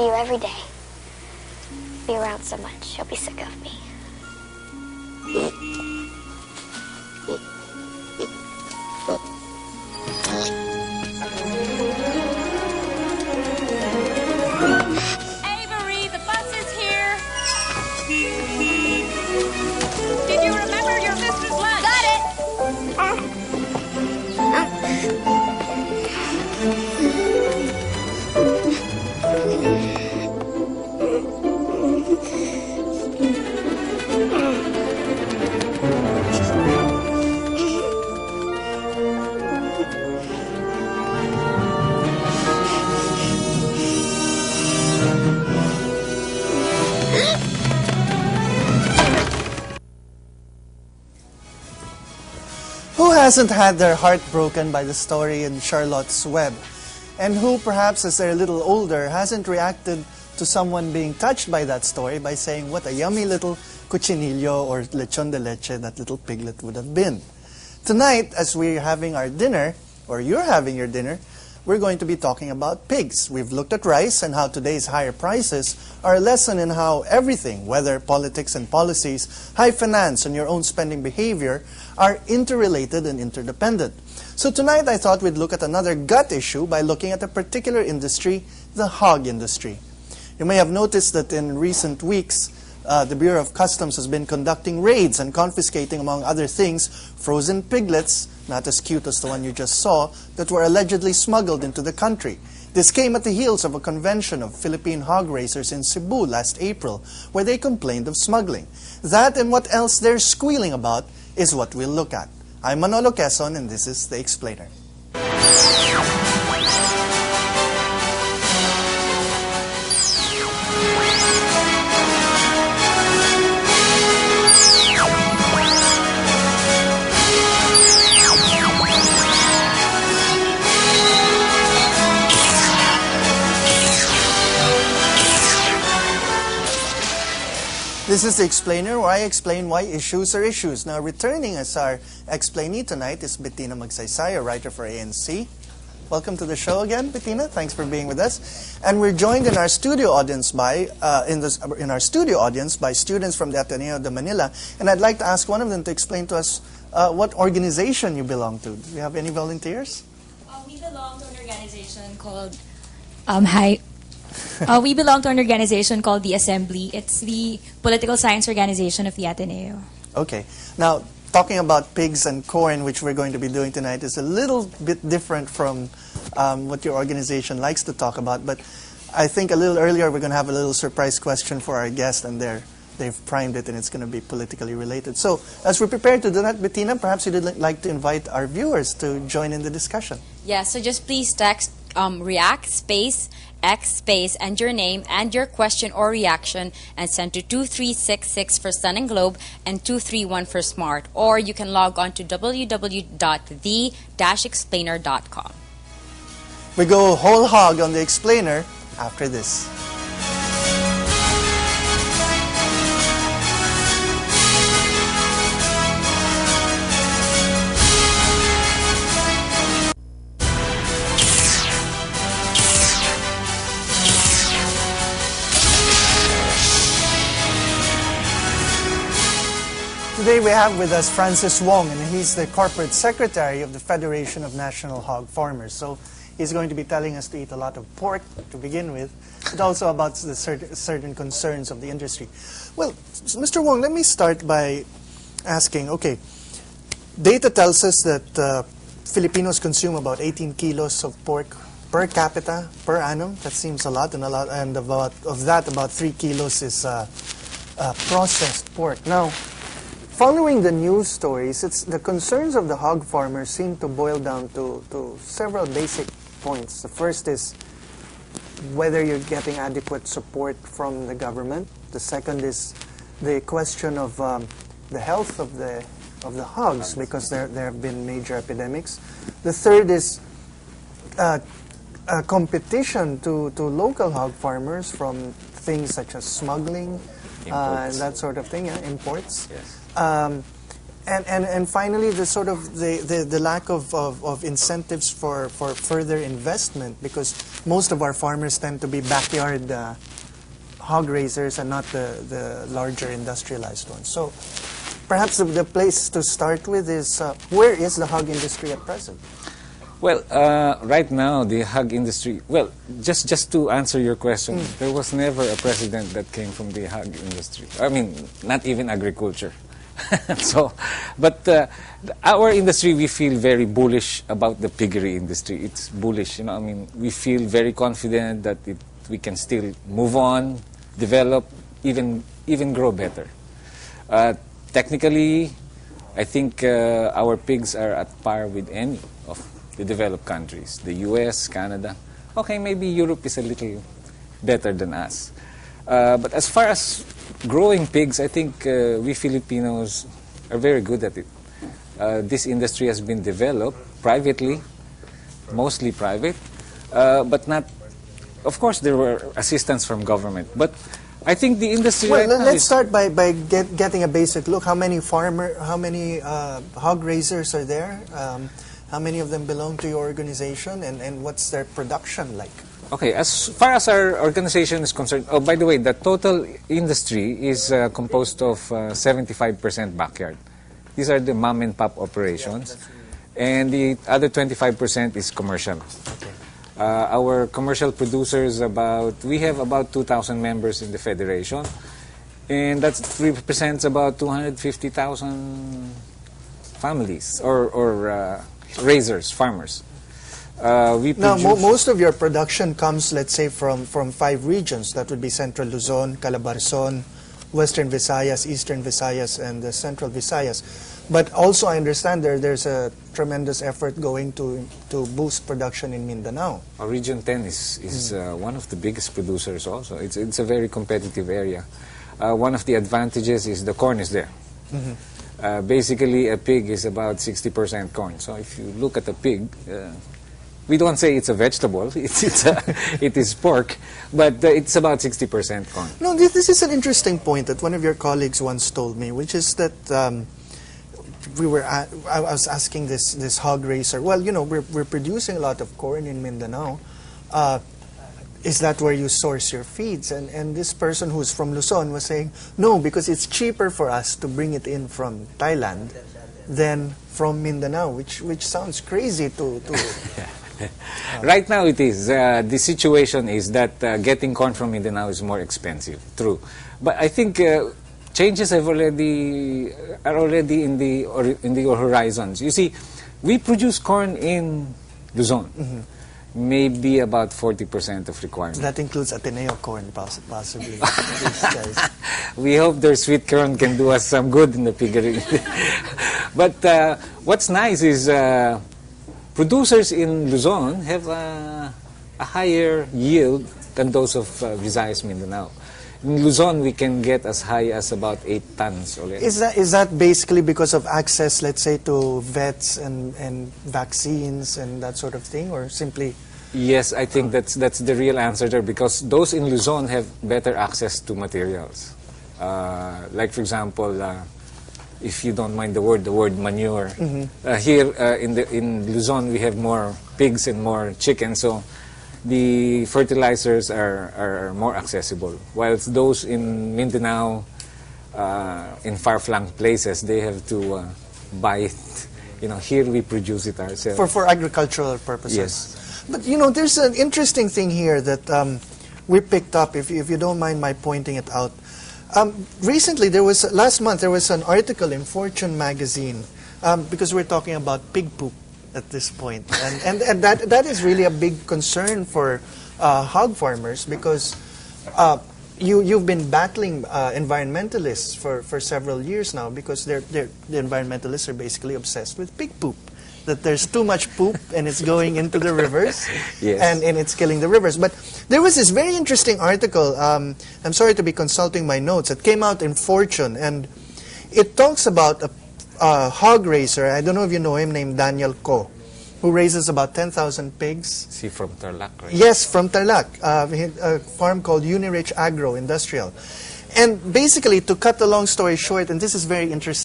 you every day. Be around so much, you'll be sick of me. Avery, the bus is here. Did you remember your sister's lunch? Got it! Who hasn't had their heart broken by the story in Charlotte's Web? And who, perhaps as they're a little older, hasn't reacted to someone being touched by that story by saying what a yummy little cochinillo or lechon de leche that little piglet would have been? Tonight, as we're having our dinner, or you're having your dinner, we're going to be talking about pigs. We've looked at rice and how today's higher prices are a lesson in how everything, whether politics and policies, high finance, and your own spending behavior, are interrelated and interdependent. So tonight I thought we'd look at another gut issue by looking at a particular industry, the hog industry. You may have noticed that in recent weeks, the Bureau of Customs has been conducting raids and confiscating, among other things, frozen piglets, not as cute as the one you just saw, that were allegedly smuggled into the country. This came at the heels of a convention of Philippine hog raisers in Cebu last April, where they complained of smuggling. That and what else they're squealing about is what we'll look at. I'm Manolo Quezon, and this is The Explainer. This is The Explainer, where I explain why issues are issues. Now, returning as our explainee tonight is Bettina Magsaysay, a writer for ANC. Welcome to the show again, Bettina. Thanks for being with us. And we're joined in our studio audience by students from the Ateneo de Manila. And I'd like to ask one of them to explain to us what organization you belong to. Do you have any volunteers? We belong to an organization called we belong to an organization called the Assembly. It's the political science organization of the Ateneo. Okay. Now, talking about pigs and corn, which we're going to be doing tonight, is a little bit different from what your organization likes to talk about. But I think a little earlier we're going to have a little surprise question for our guest, and they've primed it, and it's going to be politically related. So, as we prepare to do that, Bettina, perhaps you'd like to invite our viewers to join in the discussion. Yeah, so just please text react space X space and your name and your question or reaction and send to 2366 for Sun and Globe and 231 for Smart. Or you can log on to www.the-explainer.com. We go whole hog on The Explainer after this. Today we have with us Francis Wong, and he's the corporate secretary of the Federation of National Hog Farmers. So he's going to be telling us to eat a lot of pork to begin with, but also about the certain concerns of the industry. Well, Mr. Wong, let me start by asking, okay, data tells us that Filipinos consume about 18 kilos of pork per capita per annum. That seems a lot, and about 3 kilos is processed pork. Now, following the news stories, the concerns of the hog farmers seem to boil down to several basic points. The first is whether you're getting adequate support from the government. The second is the question of the health of the hogs, because there have been major epidemics. The third is competition to local hog farmers from things such as smuggling and that sort of thing, imports. Yes. And finally, the sort of the lack of incentives for further investment, because most of our farmers tend to be backyard hog raisers and not the larger industrialized ones. So perhaps the place to start with is, where is the hog industry at present? Well, right now, the hog industry, well, just to answer your question, there was never a president that came from the hog industry. I mean, not even agriculture. So, but our industry, we feel very bullish about the piggery industry. It's bullish, you know. I mean, we feel very confident that we can still move on, develop, even grow better. Technically, I think our pigs are at par with any of the developed countries, the US, Canada. Okay, maybe Europe is a little better than us. But as far as growing pigs, I think we Filipinos are very good at it. This industry has been developed privately, mostly private, but not, of course there were assistance from government, but I think the industry well, right now let's start by getting a basic look. How many hog raisers are there? How many of them belong to your organization, and what's their production like? Okay, as far as our organization is concerned, oh, by the way, the total industry is composed of 75% backyard. These are the mom and pop operations, and the other 25% is commercial. Okay. Our commercial producers, we have about 2,000 members in the federation, and that represents about 250,000 families or raisers, farmers. Now, most of your production comes, let's say, from 5 regions. That would be Central Luzon, Calabarzon, Western Visayas, Eastern Visayas, and the Central Visayas. But also, I understand there's a tremendous effort going to boost production in Mindanao. Region 10 is one of the biggest producers also. It's a very competitive area. One of the advantages is the corn is there. Basically, a pig is about 60% corn. So if you look at a pig, we don't say it's a vegetable, it is pork, but it's about 60% corn. No, this is an interesting point that one of your colleagues once told me, which is that I was asking this hog raiser, well, you know, we're producing a lot of corn in Mindanao. Is that where you source your feeds? And this person who's from Luzon was saying, no, because it's cheaper for us to bring it in from Thailand than from Mindanao, which sounds crazy to Right now it is. The situation is that getting corn from Mindanao is more expensive, true. But I think changes are already in the horizons. You see, we produce corn in Luzon. Maybe about 40% of requirement. That includes Ateneo corn, possibly. These guys. We hope their sweet corn can do us some good in the piggery. But what's nice is producers in Luzon have a higher yield than those of Visayas, Mindanao. In Luzon, we can get as high as about 8 tons already. Is that basically because of access, let's say, to vets and vaccines and that sort of thing, or simply? Yes, I think that's the real answer there, because those in Luzon have better access to materials. Like, for example, if you don't mind the word manure. Here in Luzon, we have more pigs and more chickens, so the fertilizers are more accessible. Whilst those in Mindanao, in far-flung places, they have to buy it. You know, here we produce it ourselves. For agricultural purposes. Yes. But, you know, there's an interesting thing here that we picked up, if you don't mind my pointing it out. Recently, last month, there was an article in Fortune magazine, because we're talking about pig poop at this point. And that is really a big concern for hog farmers, because you've been battling environmentalists for several years now, because the environmentalists are basically obsessed with pig poop. That there's too much poop and it's going into the rivers. Yes. and it's killing the rivers. But there was this very interesting article, I'm sorry to be consulting my notes, it came out in Fortune, and it talks about a hog raiser, I don't know if you know him, named Daniel Ko, who raises about 10,000 pigs. See, from Tarlac, right? Yes, from Tarlac, a farm called Unirich Agro Industrial. And basically, to cut the long story short, and this is very interesting,